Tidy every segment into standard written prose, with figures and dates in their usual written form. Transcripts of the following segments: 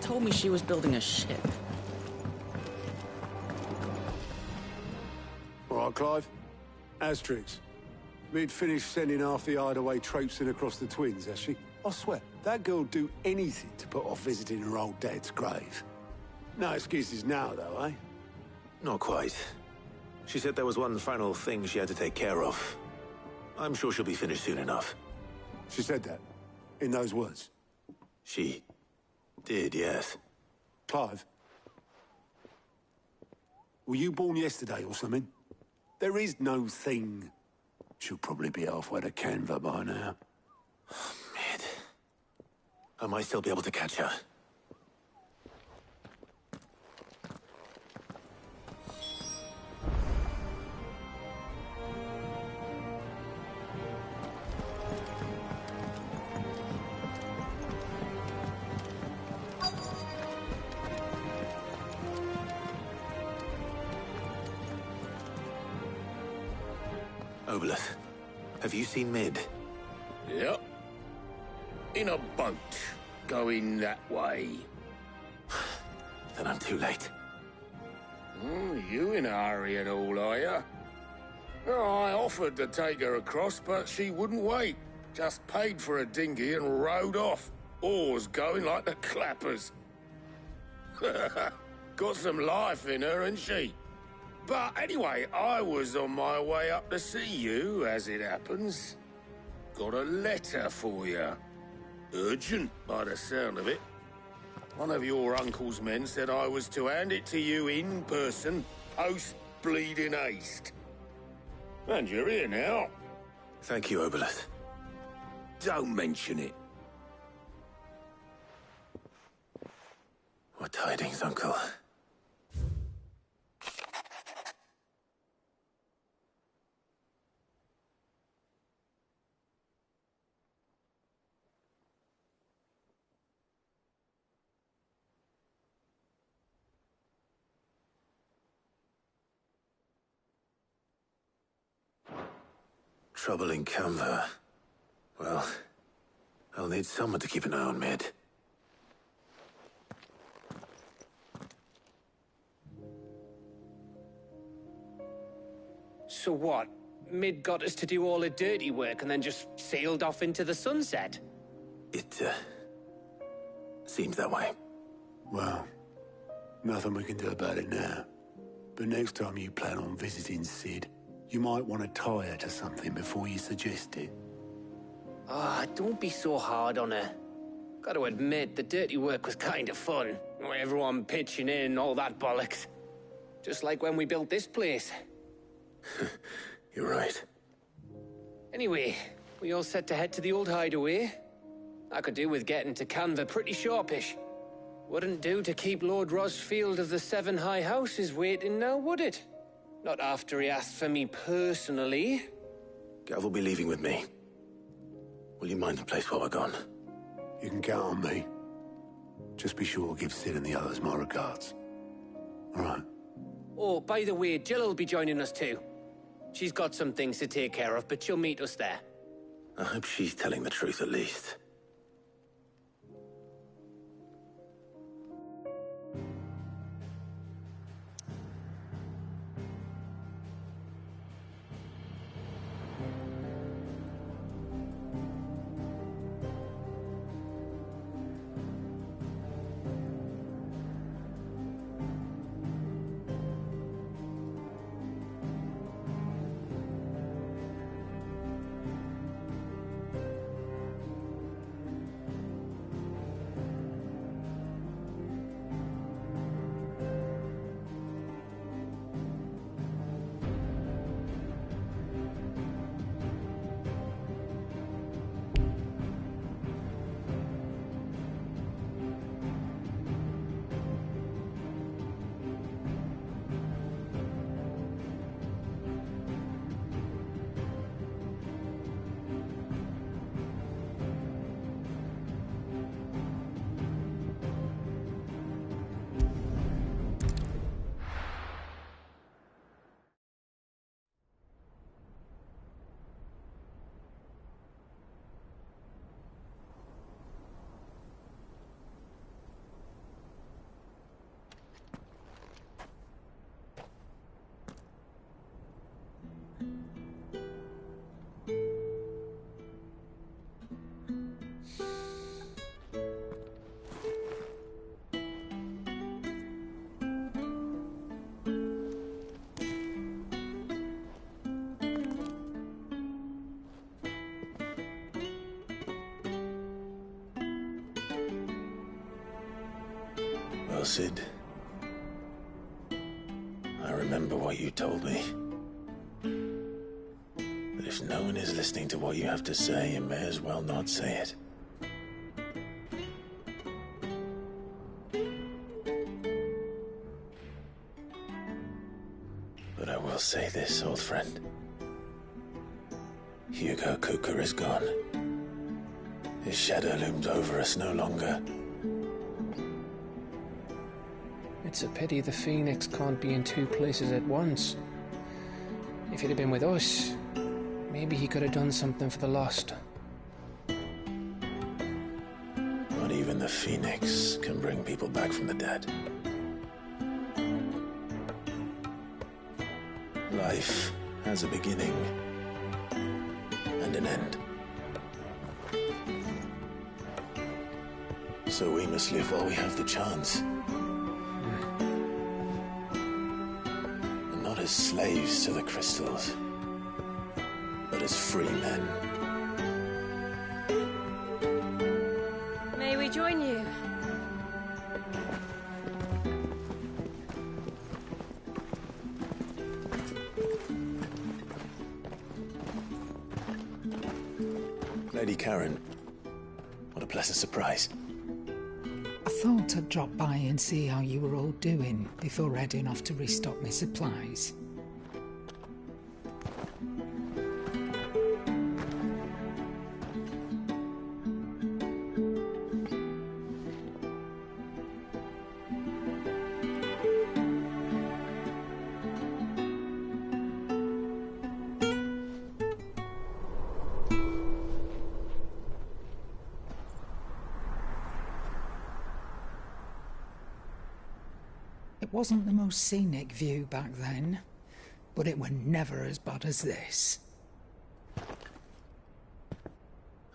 told me she was building a ship. All right, Clive. Asterix. Mid finished sending half the hideaway traipsing across the twins, has she? I swear, that girl'd do anything to put off visiting her old dad's grave. No excuses now, though, eh? Not quite. She said there was one final thing she had to take care of. I'm sure she'll be finished soon enough. She said that? In those words? She did, yes. Clive? Were you born yesterday or something? There is no thing. She'll probably be halfway to Canva by now. Mid. I might still be able to catch her. Obelus, have you seen Mid? Yep. In a boat, going that way. Then I'm too late. You in a hurry at all, are you? Oh, I offered to take her across, but she wouldn't wait. Just paid for a dinghy and rowed off. Oars going like the clappers. Got some life in her, ain't she? But anyway, I was on my way up to see you, as it happens. Got a letter for you. Urgent, by the sound of it. One of your uncle's men said I was to hand it to you in person, post-bleeding haste. And you're here now. Thank you, Obelus. Don't mention it. What tidings, Uncle? Trouble in Canva. Well, I'll need someone to keep an eye on Mid. So what? Mid got us to do all the dirty work and then just sailed off into the sunset? It, seems that way. Well, nothing we can do about it now. But next time you plan on visiting Sid, you might want to tie her to something before you suggest it. Ah, don't be so hard on her. Gotta admit, the dirty work was kind of fun. Everyone pitching in, all that bollocks. Just like when we built this place. You're right. Anyway, we all set to head to the old hideaway. I could do with getting to Canva pretty sharpish. Wouldn't do to keep Lord Rosfield of the Seven High Houses waiting now, would it? Not after he asked for me personally. Gav will be leaving with me. Will you mind the place while we're gone? You can count on me. Just be sure to give Sid and the others my regards. All right. Oh, by the way, Jill will be joining us too. She's got some things to take care of, but she'll meet us there. I hope she's telling the truth at least. Cid. I remember what you told me. That if no one is listening to what you have to say, you may as well not say it. But I will say this, old friend. Hugo Kuka is gone. His shadow looms over us no longer. It's a pity the Phoenix can't be in two places at once. If he'd have been with us, maybe he could have done something for the lost. Not even the Phoenix can bring people back from the dead. Life has a beginning and an end. So we must live while we have the chance. And not as slaves to the crystals, but as free men. May we join you? Lady Karen, what a pleasant surprise. I thought I'd drop by and see how you were all doing before heading off to restock my supplies. It wasn't the most scenic view back then, but it were never as bad as this.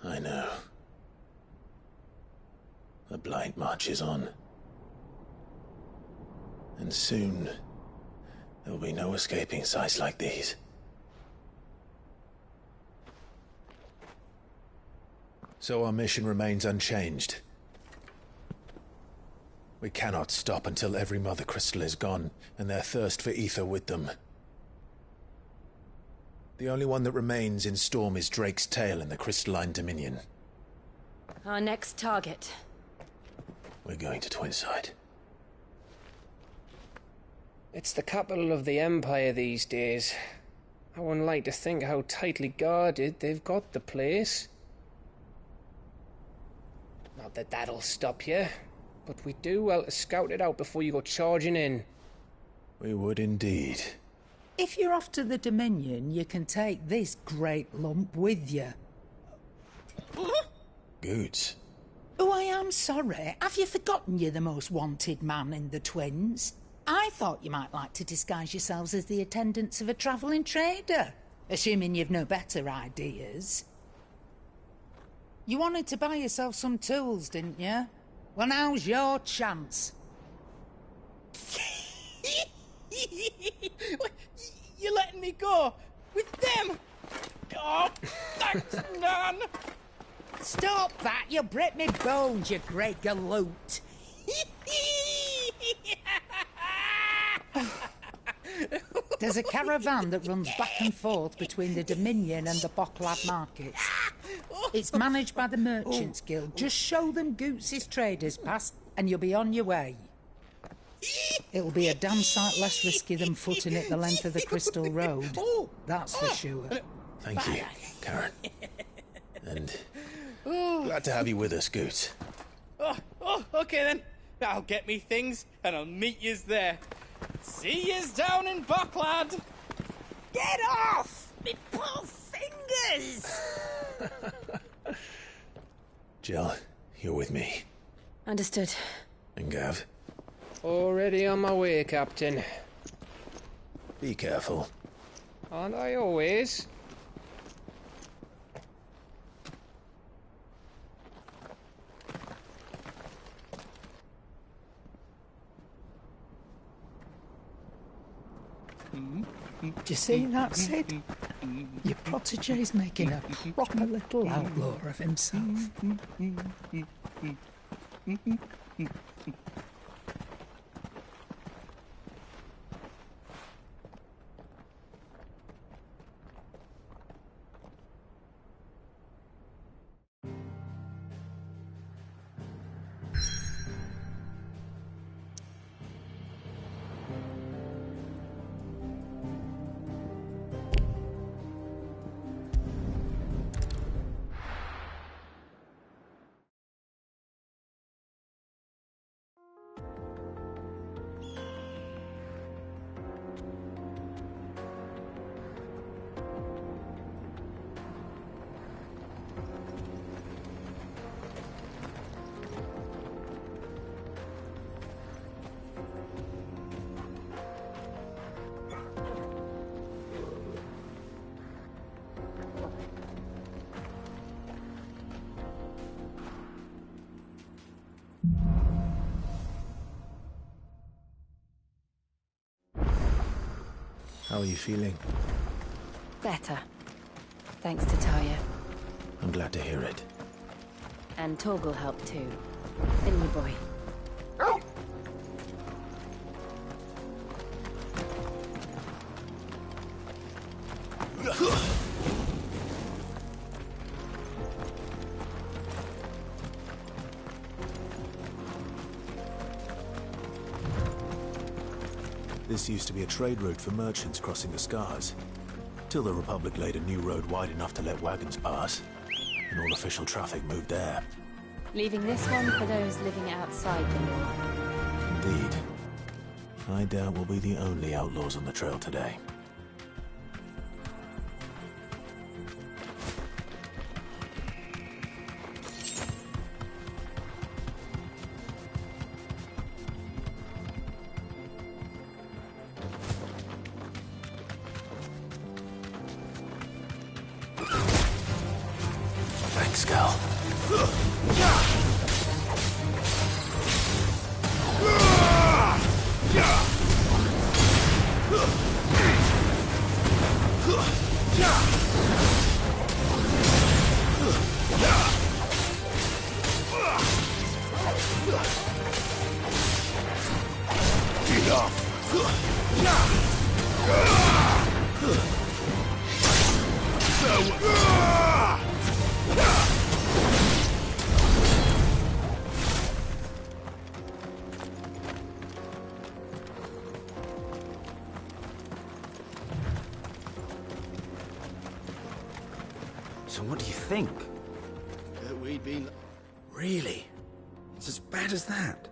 I know. The Blight marches on. And soon, there'll be no escaping sights like these. So our mission remains unchanged. We cannot stop until every Mother Crystal is gone, and their thirst for ether with them. The only one that remains in Storm is Drake's tail in the Crystalline Dominion. Our next target. We're going to Twinside. It's the capital of the Empire these days. I wouldn't like to think how tightly guarded they've got the place. Not that that'll stop you, but we do well to scout it out before you go charging in. We would indeed. If you're off to the Dominion, you can take this great lump with you. Goods. Oh, I am sorry. Have you forgotten you're the most wanted man in the Twins? I thought you might like to disguise yourselves as the attendants of a travelling trader, assuming you've no better ideas. You wanted to buy yourself some tools, didn't you? Well, now's your chance. You're letting me go? With them? Oh, thanks, Nan! Stop that! You'll break me bones, you great galoot! There's a caravan that runs back and forth between the Dominion and the Bocklad markets. It's managed by the Merchants Guild. Just show them Goots' traders pass and you'll be on your way. It'll be a damn sight less risky than footing it the length of the Crystal Road. That's for sure. Thank you, Karen. And glad to have you with us, Goots. Okay then. I'll get me things and I'll meet yous there. See yous down in Bocklad. Get off! Me poor fingers! Jill, you're with me. Understood. And Gav, Already on my way, Captain. be careful. Aren't I always? Do you see that, Sid? Your protege's making a proper little outlaw of himself. How are you feeling? Better. Thanks to Taya. I'm glad to hear it. And Torgal helped too. Didn't you, boy? This used to be a trade route for merchants crossing the Scars. Till the Republic laid a new road wide enough to let wagons pass, and all official traffic moved there. Leaving this one for those living outside the law. Indeed. I doubt we'll be the only outlaws on the trail today. Thanks, Gal. So what do you think? That we'd been... Really? It's as bad as that?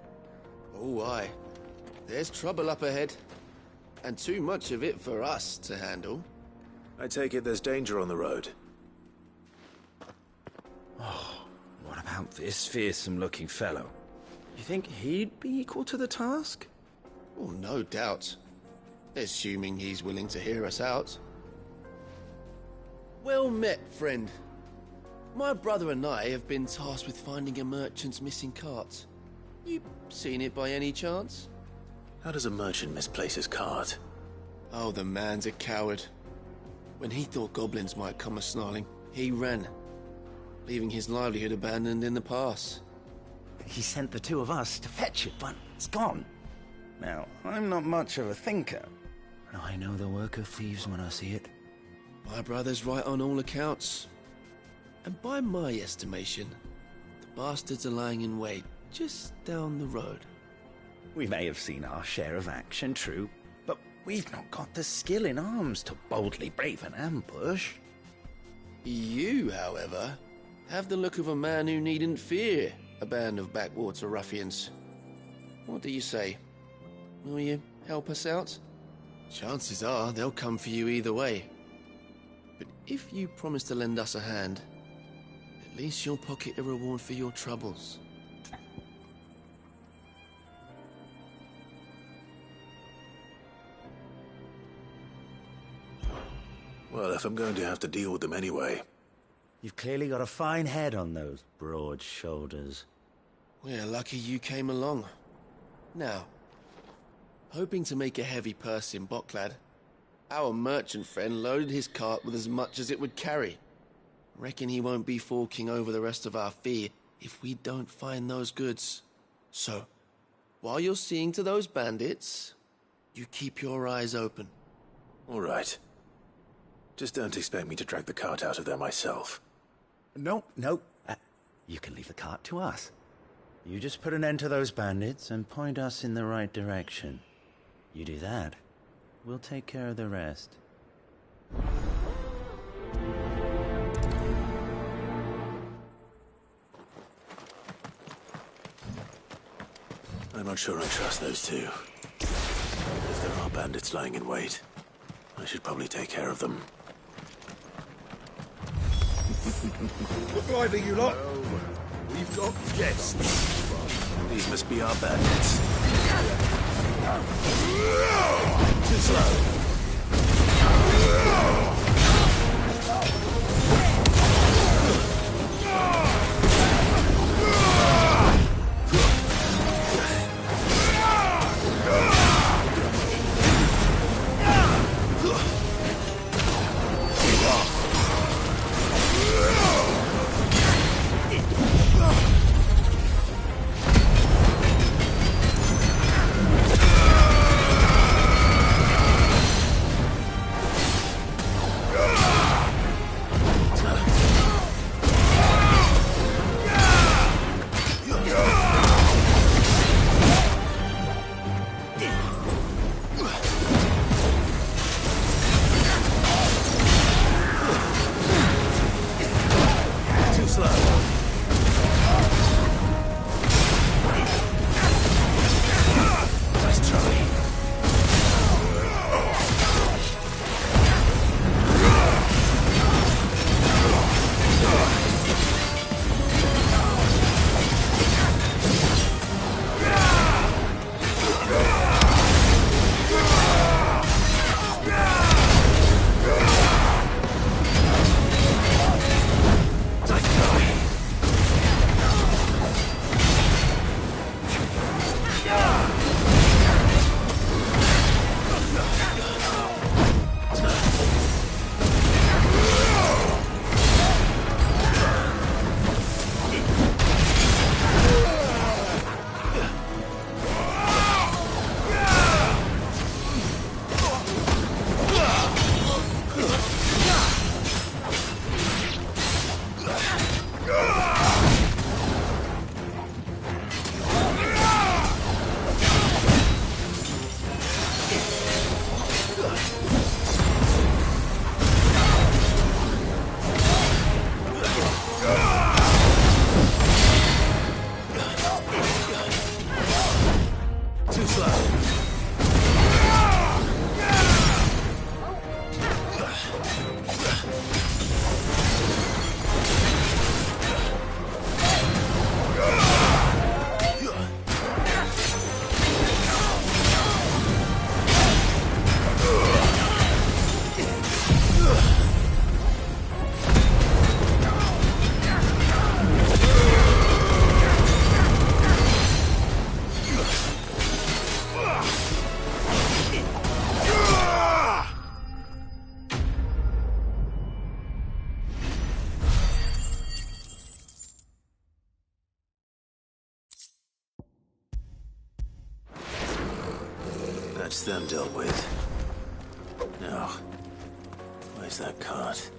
Oh, aye. There's trouble up ahead. And too much of it for us to handle. I take it there's danger on the road. What about this fearsome-looking fellow? You think he'd be equal to the task? Oh, no doubt. Assuming he's willing to hear us out. Well met, friend. My brother and I have been tasked with finding a merchant's missing cart. You seen it by any chance? How does a merchant misplace his cart? Oh, the man's a coward. When he thought goblins might come a-snarling, he ran, leaving his livelihood abandoned in the pass. He sent the two of us to fetch it, but it's gone. Now, I'm not much of a thinker, but I know the work of thieves when I see it. My brother's right on all accounts. And by my estimation, the bastards are lying in wait just down the road. We may have seen our share of action, true, but we've not got the skill in arms to boldly brave an ambush. You, however, have the look of a man who needn't fear a band of backwater ruffians. What do you say? Will you help us out? Chances are they'll come for you either way. But if you promise to lend us a hand, at least you'll pocket a reward for your troubles. Well, if I'm going to have to deal with them anyway. You've clearly got a fine head on those broad shoulders. We're lucky you came along. Now, hoping to make a heavy purse in Boklad, our merchant friend loaded his cart with as much as it would carry. Reckon he won't be forking over the rest of our fee if we don't find those goods. So, while you're seeing to those bandits, you keep your eyes open. All right. Just don't expect me to drag the cart out of there myself. No. You can leave the cart to us. You just put an end to those bandits and point us in the right direction. You do that, we'll take care of the rest. I'm not sure I trust those two. If there are bandits lying in wait, I should probably take care of them. Lively, you lot. We've got guests. These must be our bandits. Too slow. That's them dealt with. Now, where's that cart?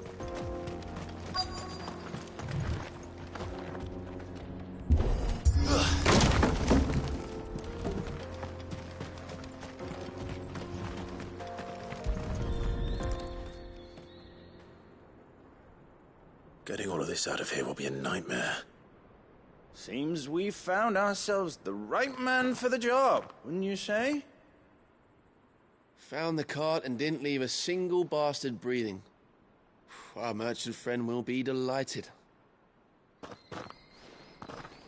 Getting all of this out of here will be a nightmare. Seems we've found ourselves the right man for the job, wouldn't you say? Found the cart and didn't leave a single bastard breathing. Our merchant friend will be delighted.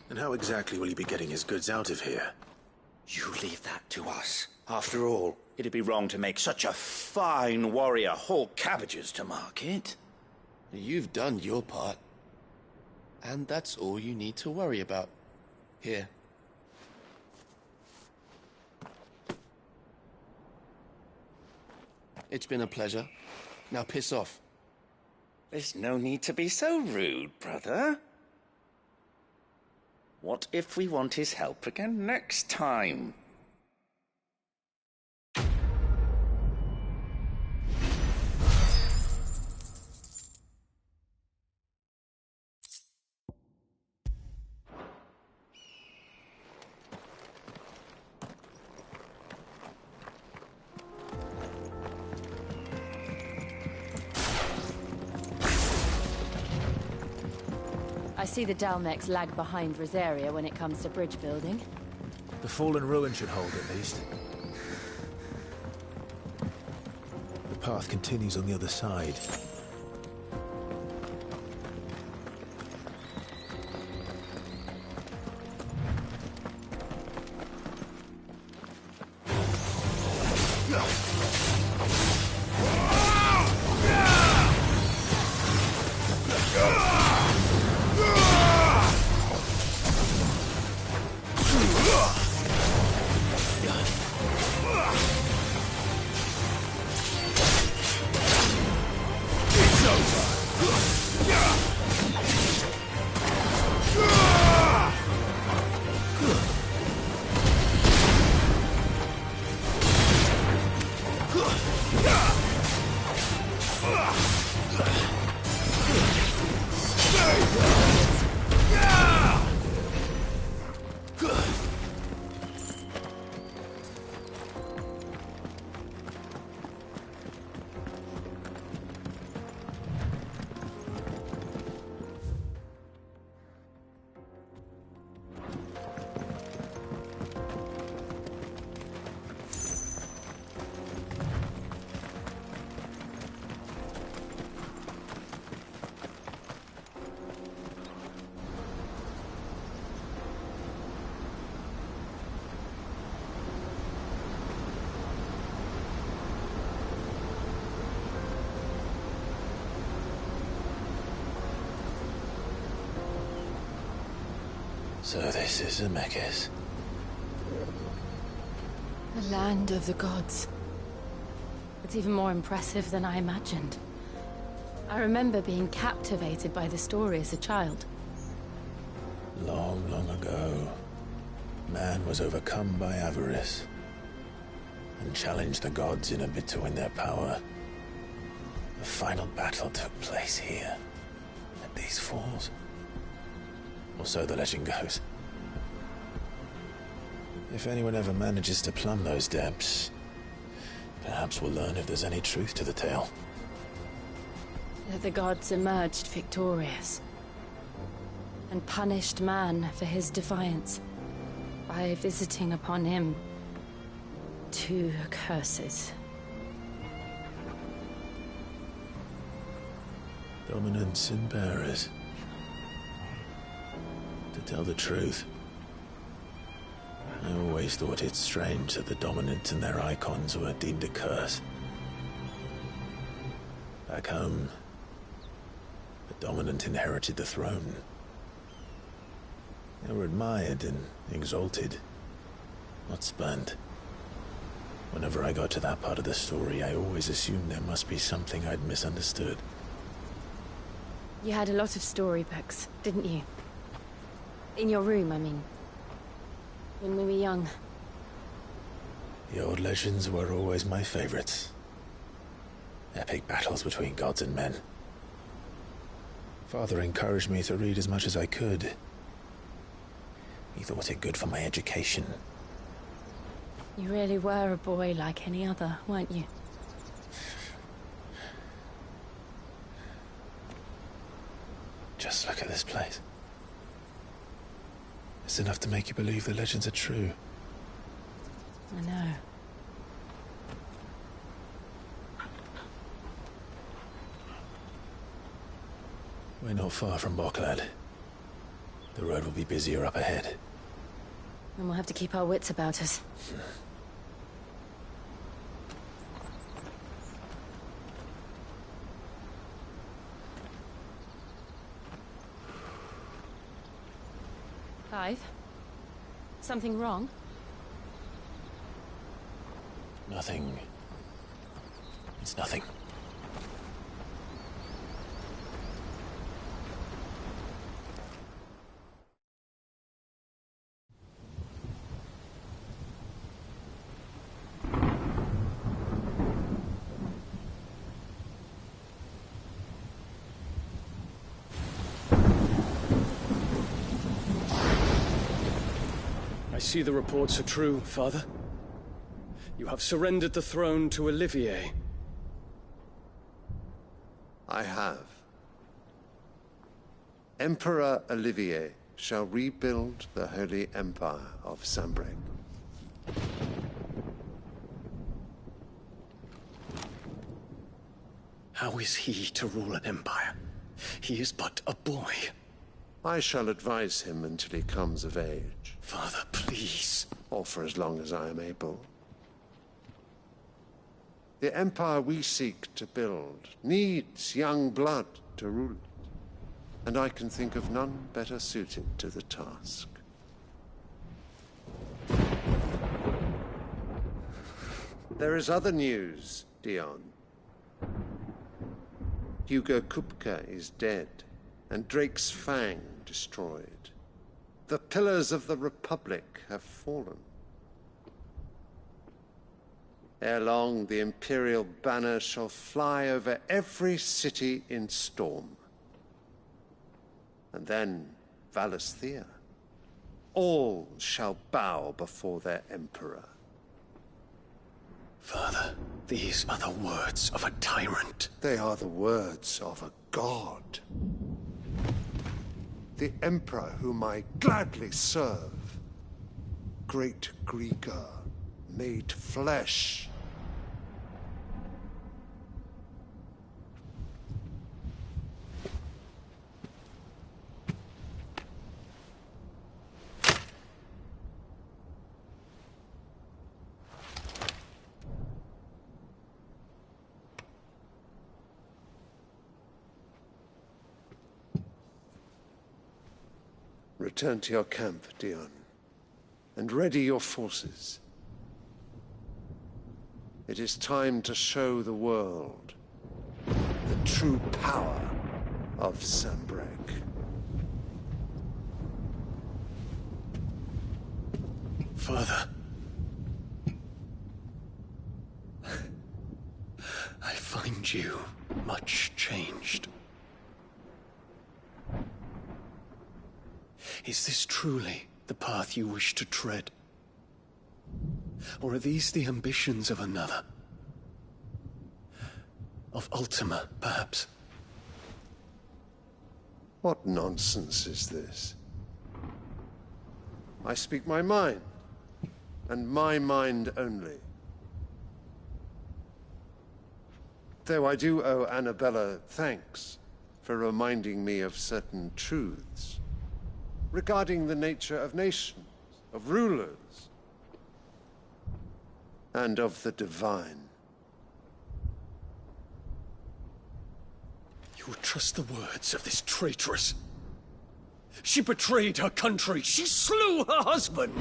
And how exactly will he be getting his goods out of here? You leave that to us. After all, it'd be wrong to make such a fine warrior haul cabbages to market. You've done your part. And that's all you need to worry about. Here. It's been a pleasure. Now piss off. There's no need to be so rude, brother. What if we want his help again next time? I see the Dalmex lag behind Rosaria when it comes to bridge building. The fallen ruin should hold, at least. The path continues on the other side. So this is Zemeckis. The land of the gods. It's even more impressive than I imagined. I remember being captivated by the story as a child. Long, long ago, man was overcome by avarice and challenged the gods in a bid to win their power. The final battle took place here, at these falls. Or so the legend goes. If anyone ever manages to plumb those depths, perhaps we'll learn if there's any truth to the tale. That the gods emerged victorious and punished man for his defiance by visiting upon him 2 curses. Dominants and bearers. To tell the truth, I always thought it strange that the dominant and their icons were deemed a curse. Back home, the dominant inherited the throne. They were admired and exalted, not spurned. Whenever I got to that part of the story, I always assumed there must be something I'd misunderstood. You had a lot of storybooks, didn't you? In your room, I mean. When we were young. The old legends were always my favorites. Epic battles between gods and men. Father encouraged me to read as much as I could. He thought it good for my education. You really were a boy like any other, weren't you? Just look at this place. It's enough to make you believe the legends are true. I know. We're not far from Boklad. The road will be busier up ahead. And we'll have to keep our wits about us. Clive? Something wrong? Nothing. It's nothing. I see the reports are true, Father. You have surrendered the throne to Olivier. I have. Emperor Olivier shall rebuild the Holy Empire of Sanbreque. How is he to rule an empire? He is but a boy. I shall advise him until he comes of age. Father, please. Or for as long as I am able. The empire we seek to build needs young blood to rule it, and I can think of none better suited to the task. There is other news, Dion. Hugo Kupka is dead, and Drake's Fang destroyed. The pillars of the Republic have fallen. Ere long, the Imperial banner shall fly over every city in Storm. And then, Valisthea. All shall bow before their Emperor. Father, these are the words of a tyrant. They are the words of a god. The Emperor whom I gladly serve. Great Grieger, made flesh. Return to your camp, Dion, and ready your forces. It is time to show the world the true power of Sanbreque. Father. I find you much changed. Is this truly the path you wish to tread? Or are these the ambitions of another? Of Ultima, perhaps? What nonsense is this? I speak my mind, and my mind only. Though I do owe Annabella thanks for reminding me of certain truths regarding the nature of nations, of rulers, and of the divine. You would trust the words of this traitress? She betrayed her country. She slew her husband.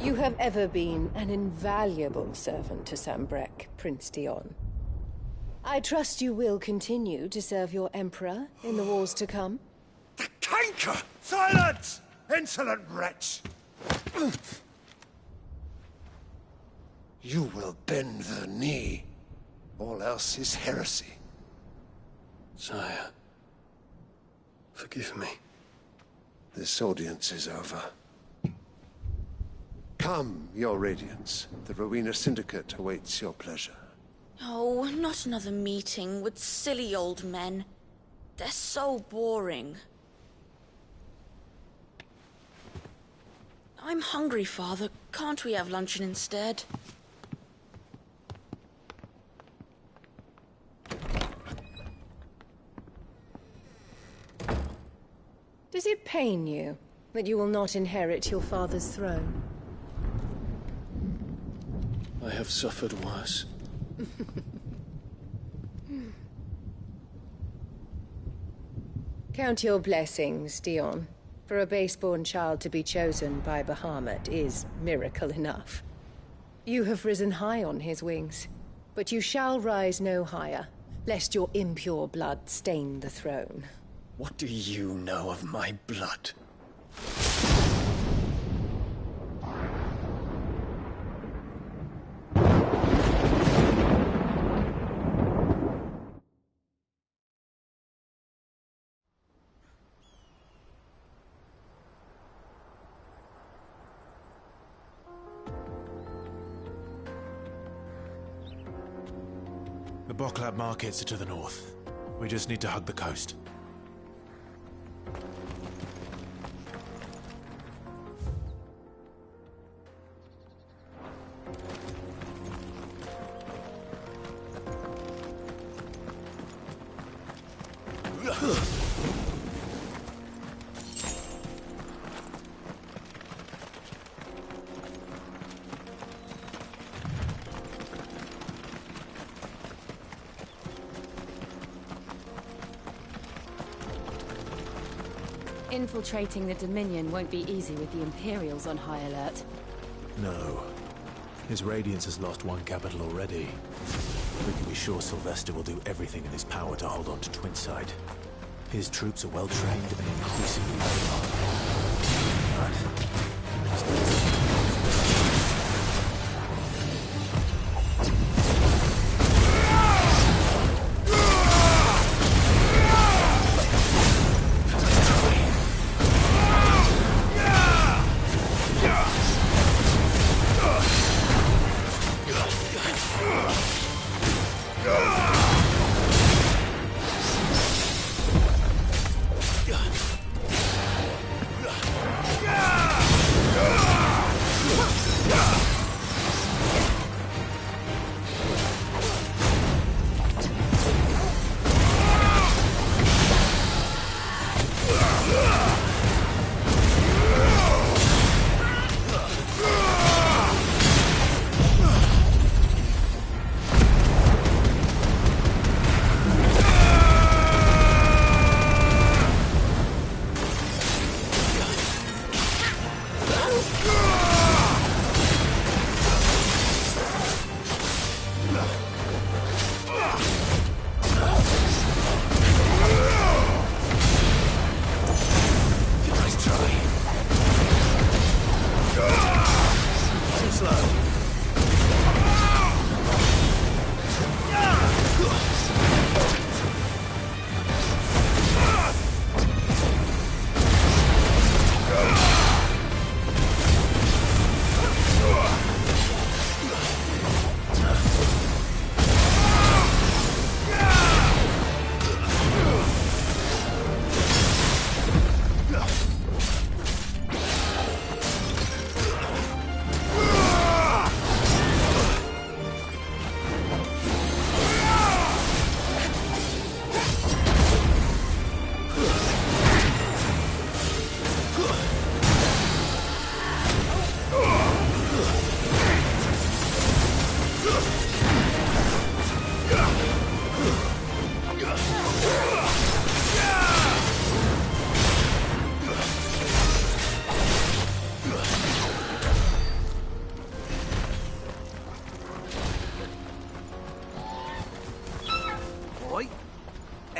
You have ever been an invaluable servant to Sanbreque, Prince Dion. I trust you will continue to serve your Emperor in the wars to come. The canker! Silence! Insolent wretch! You will bend the knee. All else is heresy. Sire, forgive me. This audience is over. Come, Your Radiance. The Rowena Syndicate awaits your pleasure. Oh, not another meeting with silly old men. They're so boring. I'm hungry, Father. Can't we have luncheon instead? Does it pain you that you will not inherit your father's throne? I have suffered worse. Count your blessings, Dion. For a base-born child to be chosen by Bahamut is miracle enough. You have risen high on his wings, but you shall rise no higher, lest your impure blood stain the throne. What do you know of my blood? The Boklab markets are to the north. We just need to hug the coast. Infiltrating the Dominion won't be easy with the Imperials on high alert. No. His Radiance has lost one capital already. We can be sure Sylvester will do everything in his power to hold on to Twinside. His troops are well trained and increasingly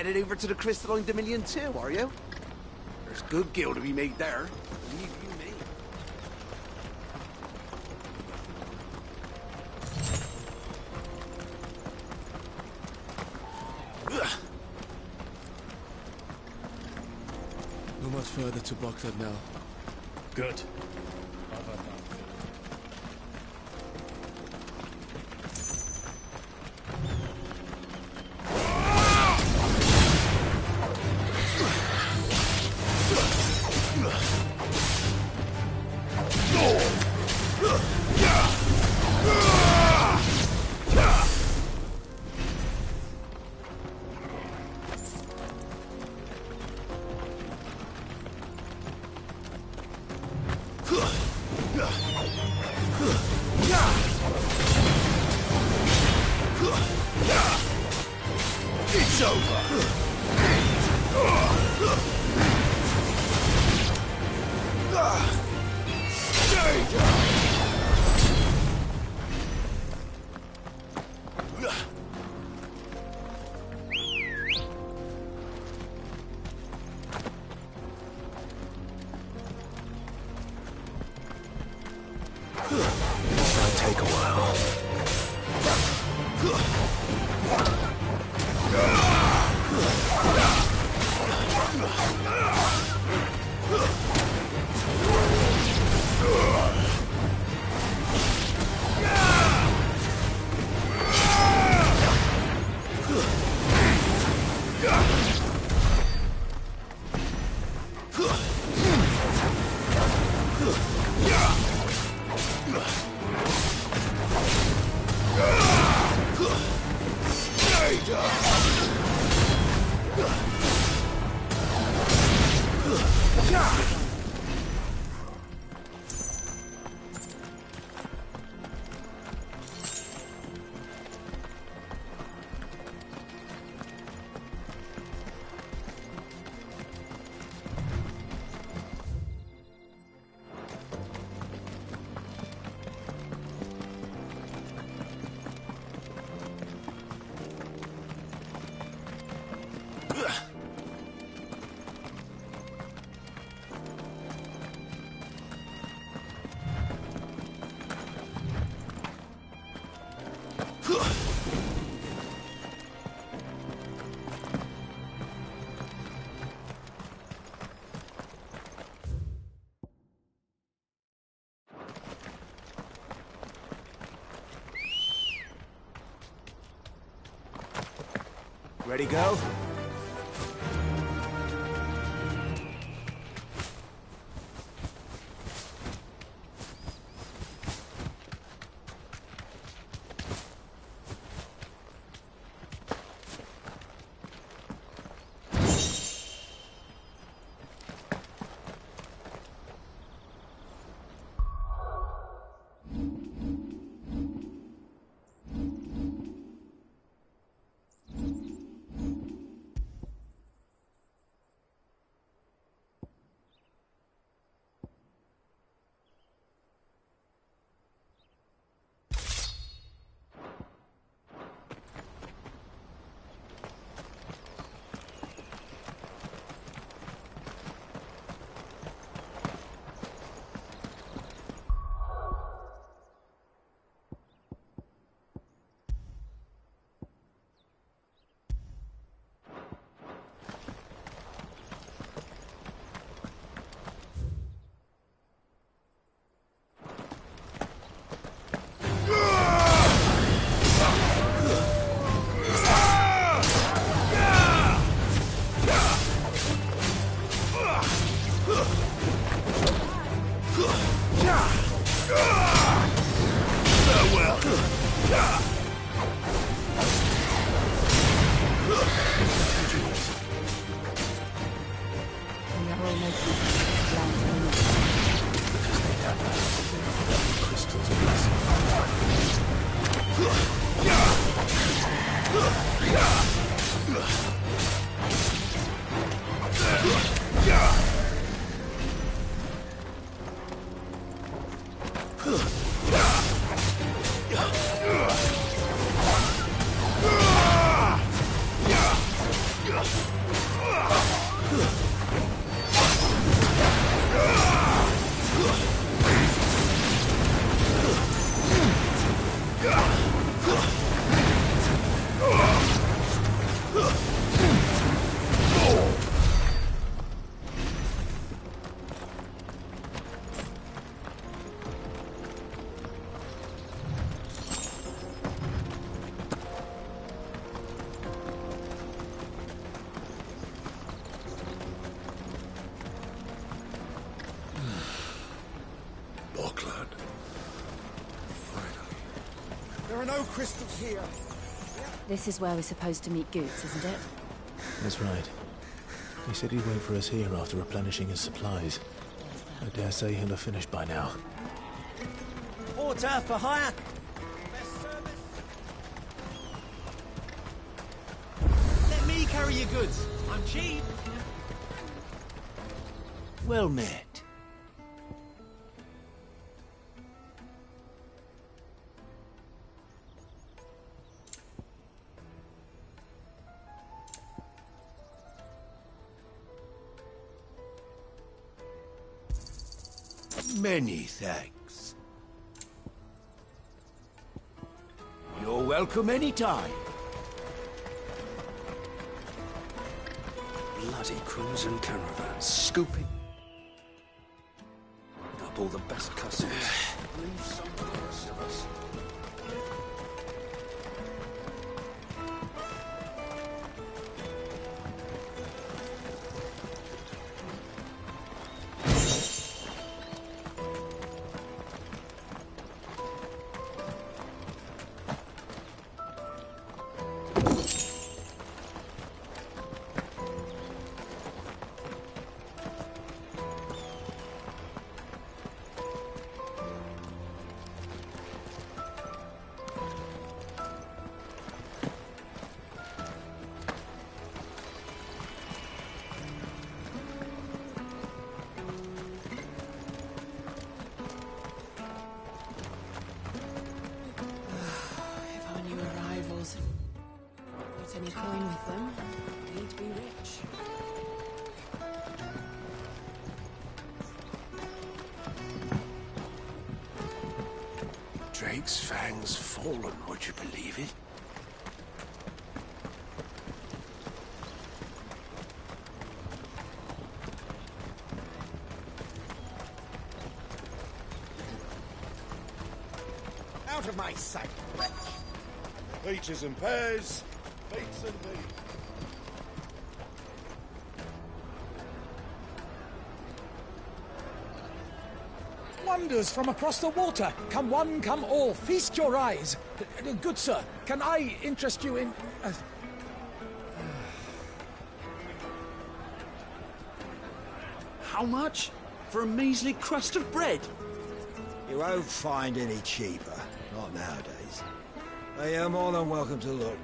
Headed over to the Crystalline Dominion too, are you? There's good gil to be made there. Believe you me. much further to Boklad now. Good. It's over! That'll take a while. Ready, go? no crystals here. This is where we're supposed to meet Goots, isn't it? That's right. He said he'd wait for us here after replenishing his supplies. I dare say he'll have finished by now. Water for hire. Let me carry your goods. I'm cheap. Well met. Many thanks. You're welcome anytime. Bloody crimson caravans, scooping up all the best customers. Leave some for the rest of us. Any coin with them, they'd be rich. Drake's fangs fallen, would you believe it? Out of my sight, wretch. Peaches and pears. Beats and beats. Wonders from across the water. Come one, come all. Feast your eyes. Good sir, can I interest you in... How much? For a measly crust of bread? You won't find any cheaper. Not nowadays. But you're more than welcome to look.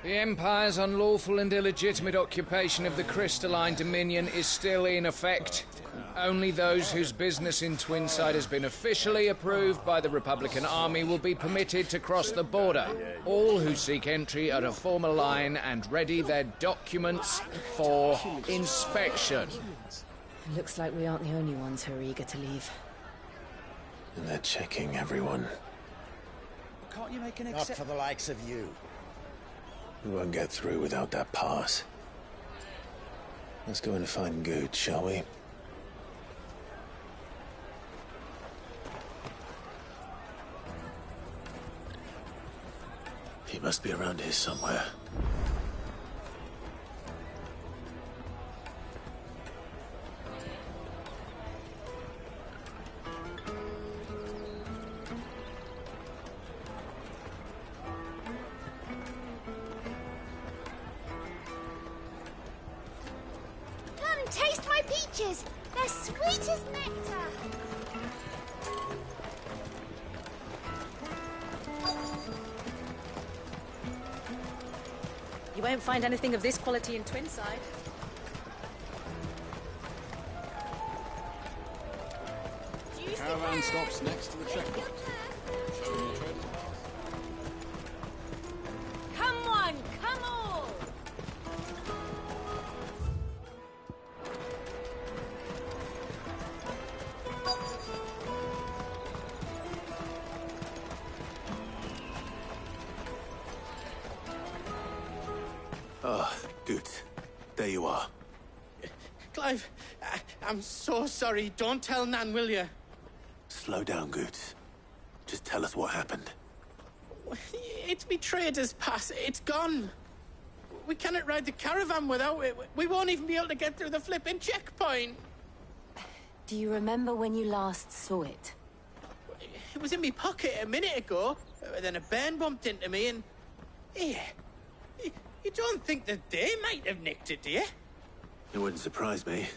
The Empire's unlawful and illegitimate occupation of the Crystalline Dominion is still in effect. Only those whose business in Twinside has been officially approved by the Republican Army will be permitted to cross the border. All who seek entry are to form a line and ready their documents for inspection. Looks like we aren't the only ones who are eager to leave. And they're checking everyone. Can't you make an exception? Not for the likes of you. We won't get through without that pass. Let's go in and find Good, shall we? He must be around here somewhere. Taste my peaches! They're sweet as nectar! You won't find anything of this quality in Twinside. Caravan stops next to the checkpoint. Showing your traders pass. Come on, come all! Ah, good. There you are. Clive, I'm so sorry. Don't tell Nan, will you? Slow down, Good. Just tell us what happened. It's me trader's pass. It's gone. We cannot ride the caravan without it. We won't even be able to get through the flipping checkpoint. Do you remember when you last saw it? It was in my pocket a minute ago. Then a bairn bumped into me and... Yeah. You don't think that they might have nicked it, do you? It wouldn't surprise me.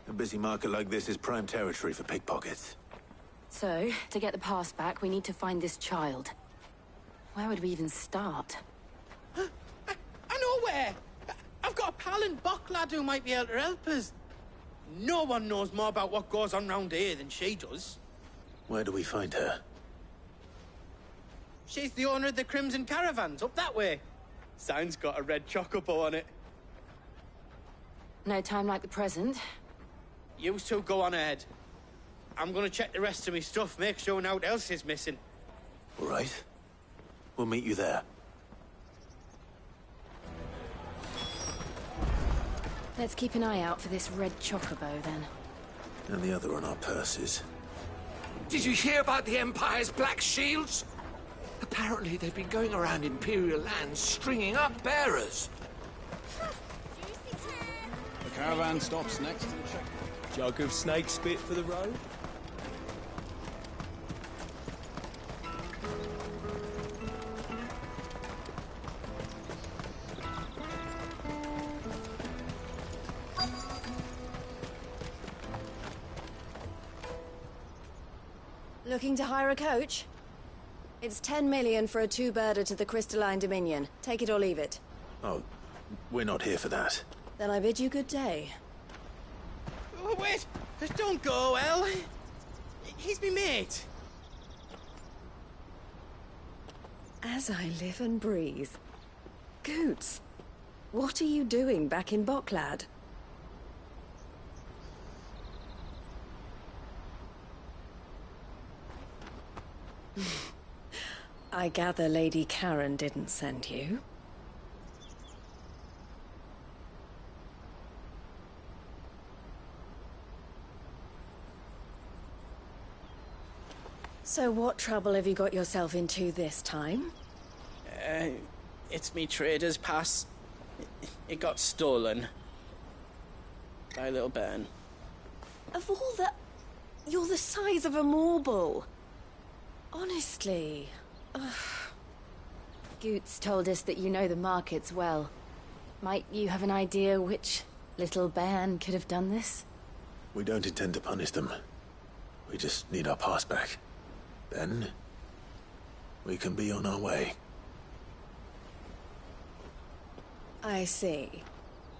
A busy market like this is prime territory for pickpockets. So, to get the pass back, we need to find this child. Where would we even start? I know where! I've got a pal in Bocklad who might be able to help us. No one knows more about what goes on round here than she does. Where do we find her? She's the owner of the Crimson Caravans, up that way. Sign's got a red chocobo on it. No time like the present. You two go on ahead. I'm gonna check the rest of my stuff, make sure no one else is missing. All right. We'll meet you there. Let's keep an eye out for this red chocobo, then. And the other on our purses. Did you hear about the Empire's Black Shields? Apparently they've been going around Imperial lands stringing up bearers. The caravan stops next to the checkpoint. Jug of snake spit for the road? Looking to hire a coach? It's 10 million for a two-birder to the Crystalline Dominion. Take it or leave it. Oh, we're not here for that. Then I bid you good day. Oh, wait! Don't go, El. He's me mate. As I live and breathe. Goots, what are you doing back in Bocklad? I gather Lady Karen didn't send you. So what trouble have you got yourself into this time? It's me trader's pass. It got stolen. By a little bairn. Of all the... You're the size of a marble. Honestly. Ugh. Goots told us that you know the markets well. Might you have an idea which little bairn could have done this? We don't intend to punish them. We just need our pass back. Then, we can be on our way. I see.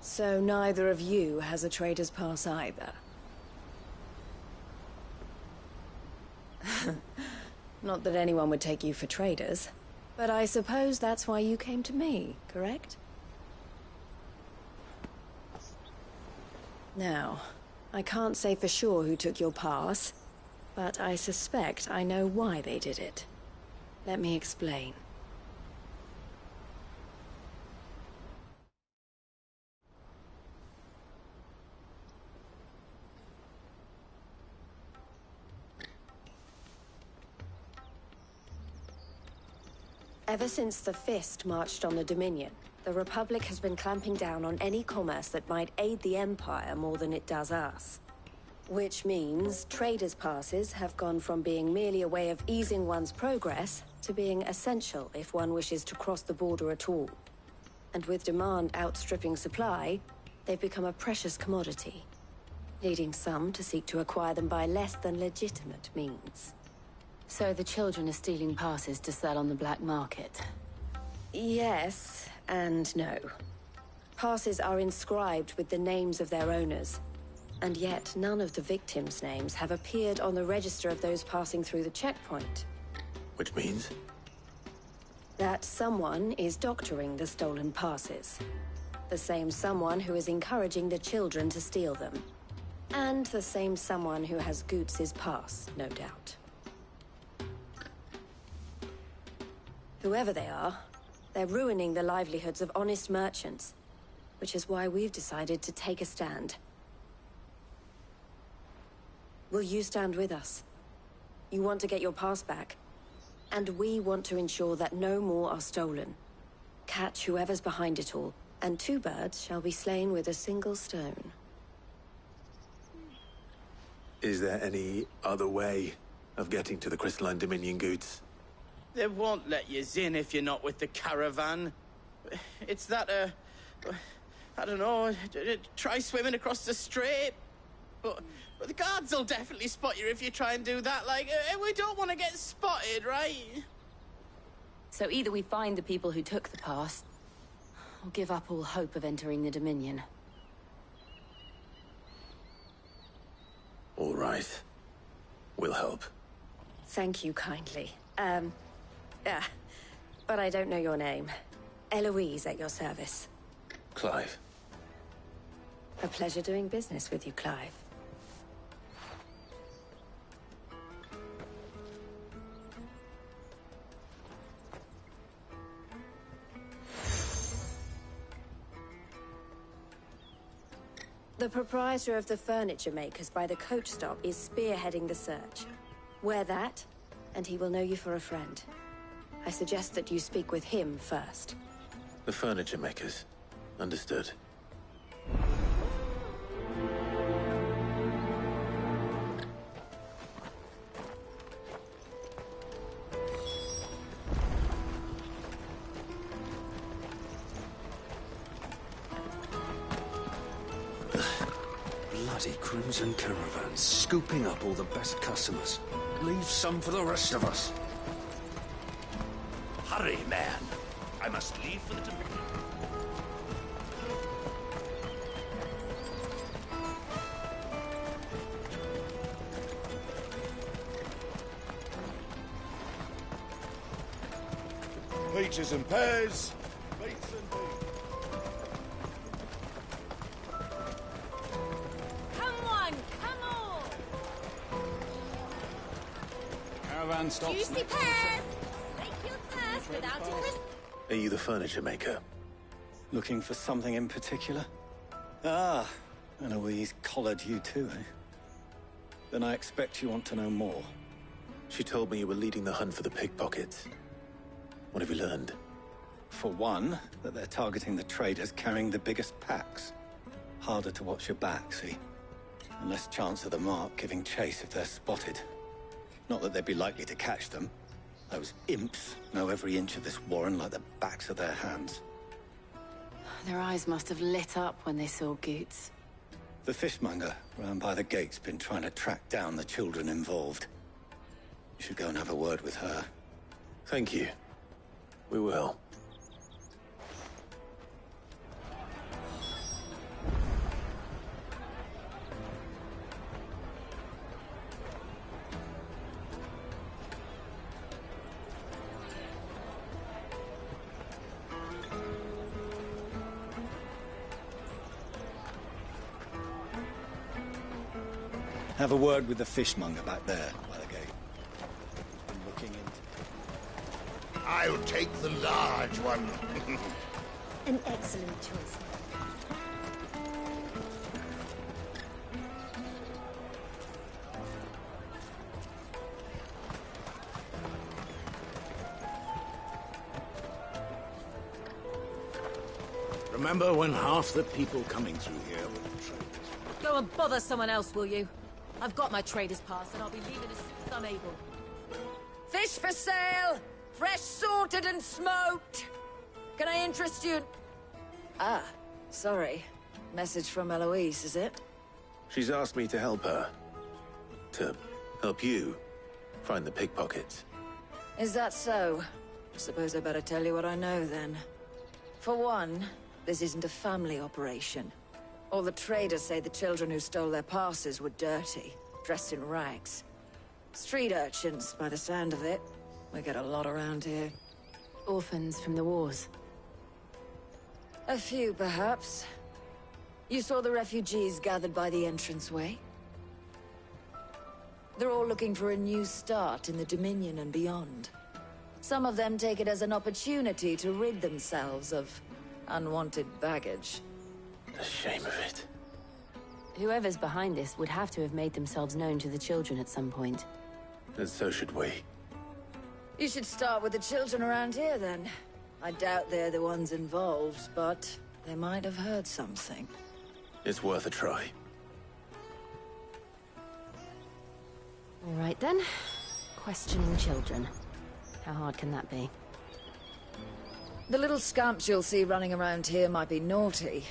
So neither of you has a trader's pass either. Not that anyone would take you for traders, but I suppose that's why you came to me, correct? Now, I can't say for sure who took your pass, but I suspect I know why they did it. Let me explain. Ever since the Fist marched on the Dominion, the Republic has been clamping down on any commerce that might aid the Empire more than it does us. Which means traders' passes have gone from being merely a way of easing one's progress to being essential if one wishes to cross the border at all. And with demand outstripping supply, they've become a precious commodity, leading some to seek to acquire them by less than legitimate means. So the children are stealing passes to sell on the black market? Yes, and no. Passes are inscribed with the names of their owners, and yet none of the victims' names have appeared on the register of those passing through the checkpoint. Which means? That someone is doctoring the stolen passes. The same someone who is encouraging the children to steal them. And the same someone who has Goots' pass, no doubt. Whoever they are, they're ruining the livelihoods of honest merchants, which is why we've decided to take a stand. Will you stand with us? You want to get your pass back. And we want to ensure that no more are stolen. Catch whoever's behind it all, and 2 birds shall be slain with a single stone. Is there any other way of getting to the Crystalline Dominion goods? They won't let you in if you're not with the caravan. It's that, I don't know, try swimming across the strait. But the guards will definitely spot you if you try and do that. Like, we don't want to get spotted, right? So either we find the people who took the pass, or give up all hope of entering the Dominion. All right. We'll help. Thank you kindly. But I don't know your name. Eloise at your service. Clive. A pleasure doing business with you, Clive. The proprietor of the furniture makers by the coach stop is spearheading the search. Wear that, and he will know you for a friend. I suggest that you speak with him first. The furniture makers. Understood. Bloody Crimson Caravans, scooping up all the best customers. Leave some for the rest of us. Hurry, man. I must leave for the Dominion. Peaches and pears. Beets and beans. Come on, come on! Caravan stops. Juicy pears! Slake your thirst without a crisp. Are you the furniture maker? Looking for something in particular? Ah, Eloise collared you too, eh? Then I expect you want to know more. She told me you were leading the hunt for the pickpockets. What have you learned? For one, that they're targeting the traders carrying the biggest packs. Harder to watch your back, see? And less chance of the mark giving chase if they're spotted. Not that they'd be likely to catch them. Those imps know every inch of this warren like the backs of their hands. Their eyes must have lit up when they saw Goots. The fishmonger round by the gate's been trying to track down the children involved. You should go and have a word with her. Thank you. We will. Have a word with the fishmonger back there by the gate. He's been looking into... I'll take the large one. An excellent choice. Remember when half the people coming through here were the traders? Go and bother someone else, will you? I've got my trader's pass and I'll be leaving as soon as I'm able. Fish for sale! Fresh sorted and smoked! Can I interest you? Ah, sorry. Message from Eloise, is it? She's asked me to help her. To help you find the pickpockets. Is that so? Suppose I better tell you what I know, then. For one, this isn't a family operation. All the traders say the children who stole their passes were dirty, dressed in rags. Street urchins, by the sound of it. We get a lot around here. Orphans from the wars. A few, perhaps. You saw the refugees gathered by the entranceway? They're all looking for a new start in the Dominion and beyond. Some of them take it as an opportunity to rid themselves of unwanted baggage. The shame of it. Whoever's behind this would have to have made themselves known to the children at some point. And so should we. You should start with the children around here, then. I doubt they're the ones involved, but they might have heard something. It's worth a try. All right, then. Questioning children. How hard can that be? The little scamps you'll see running around here might be naughty,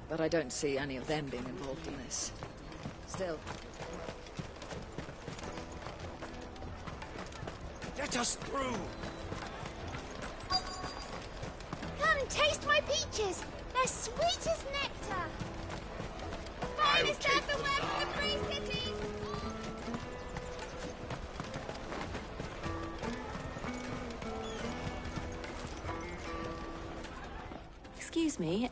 but I don't see any of them being involved in this. Still. Let us through! Come, taste my peaches! They're sweet as nectar! Finest earthenware from the free city! Excuse me,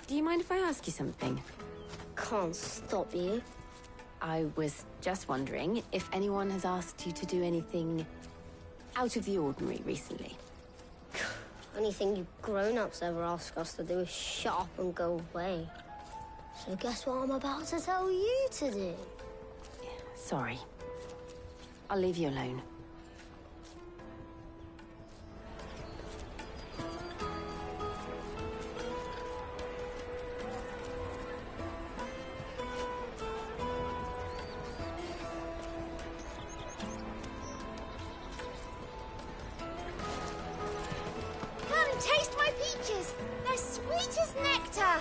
do you mind if I ask you something? Can't stop you. I was just wondering if anyone has asked you to do anything out of the ordinary recently. Anything you grown-ups ever ask us to do is shut up and go away. So guess what I'm about to tell you to do? Sorry. I'll leave you alone. Taste my peaches! They're sweet as nectar!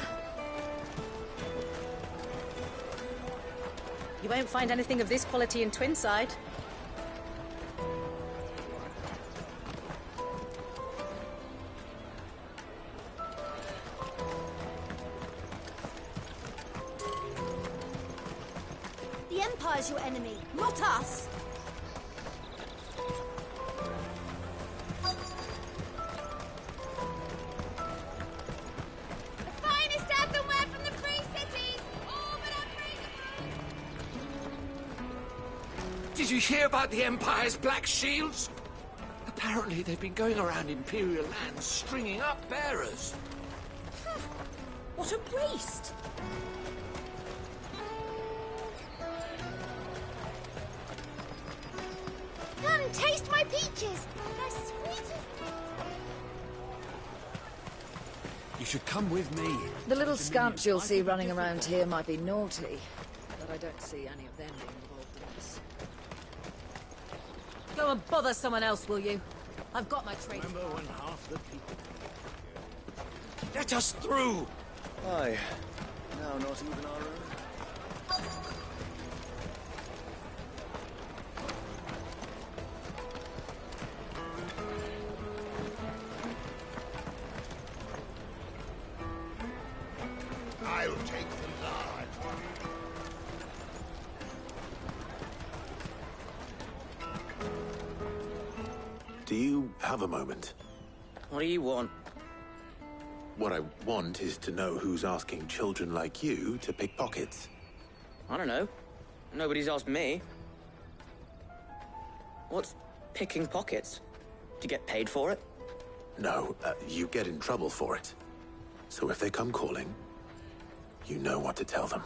You won't find anything of this quality in Twinside. The Empire's your enemy, not us! Did you hear about the Empire's Black Shields? Apparently they've been going around Imperial lands stringing up bearers. What a waste! Come, taste my peaches! They're sweet as You should come with me. The little scamps you'll see running around here might be naughty, but I don't see any of them being involved in this. Go and bother someone else, will you? I've got my trade. Remember when half the people... Let us through! Aye. Now not even our own. I'll take the large one. Do you have a moment? What do you want? What I want is to know who's asking children like you to pick pockets. I don't know. Nobody's asked me. What's picking pockets? Do you get paid for it? No, you get in trouble for it. So if they come calling, you know what to tell them.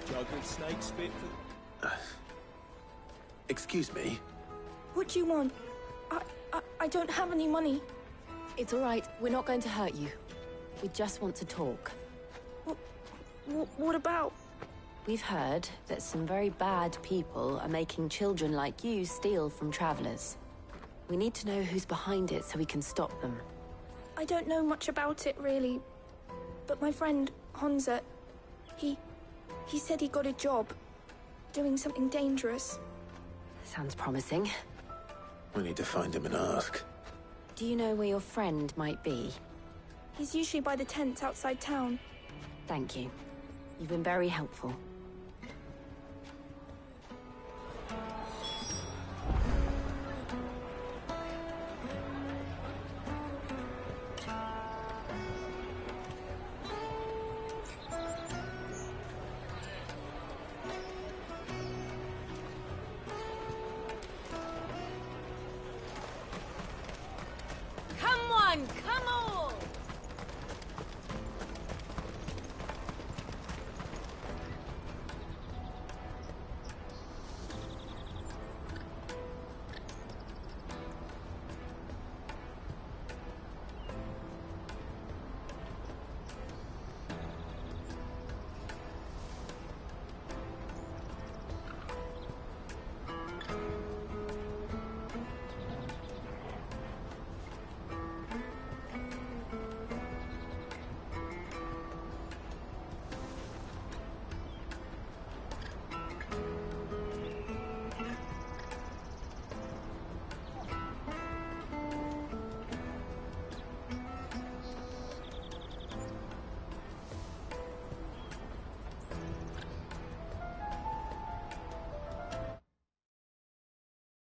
Jug of snake spit for... Excuse me? What do you want? I don't have any money. It's all right. We're not going to hurt you. We just want to talk. What about? We've heard that some very bad people are making children like you steal from travelers. We need to know who's behind it so we can stop them. I don't know much about it, really. But my friend, Honza, he said he got a job doing something dangerous. Sounds promising. We need to find him and ask. Do you know where your friend might be? He's usually by the tents outside town. Thank you. You've been very helpful.